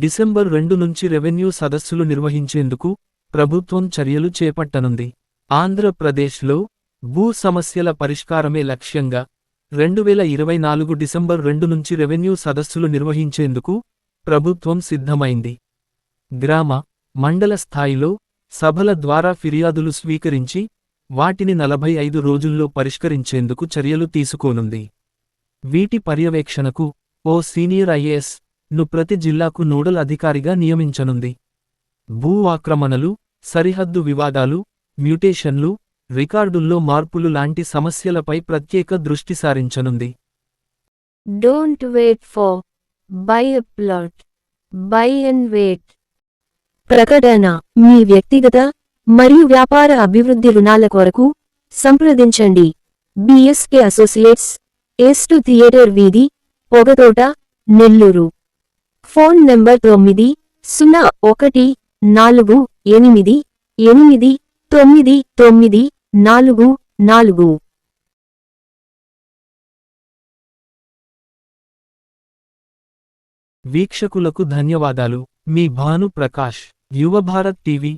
December 2 నుంచి revenue సదస్సులు నిర్వహించేందుకు ప్రభుత్వం చర్యలు చేపట్టనుంది. ఆంధ్రప్రదేశ్లో భూ సమస్యల పరిష్కారమే లక్ష్యంగా 2024 డిసెంబర్ 2 నుంచి రెవెన్యూ సదస్సులు నిర్వహించేందుకు ప్రభుత్వం సిద్ధమైంది. గ్రామ, మండల స్థాయిలో సభల ద్వారా ఫిర్యాదులు స్వీకరించి వాటిని 45 రోజుల్లో పరిష్కరించేందుకు చర్యలు తీసుకోనుంది. వీటి పర్యవేక్షణకు ఓ సీనియర్ ఐఏఎస్ ను ప్రతి జిల్లాకు నోడల్ అధికారిగా నియమించనుంది. భూ ఆక్రమణలు, సరిహద్దు వివాదాలు, మ్యూటేషన్లు, రికార్డుల్లో మార్పులు లాంటి సమస్యలపై ప్రత్యేక దృష్టి సారించనుంది. Don't wait for buy a plot. Buy and wait. ప్రకటన: మీ వ్యక్తిగత మరియు వ్యాపార అభివృద్ధి రుణాల కొరకు సంప్రదించండి. బిఎస్కే అసోసియేట్స్, ఎస్2 థియేటర్ వీధి, పొగతోట, నెల్లూరు. Phone number 9014889944. వీక్షకులకు ధన్యవాదాలు. మీ భాను ప్రకాష్, యువభారత్ టీవీ.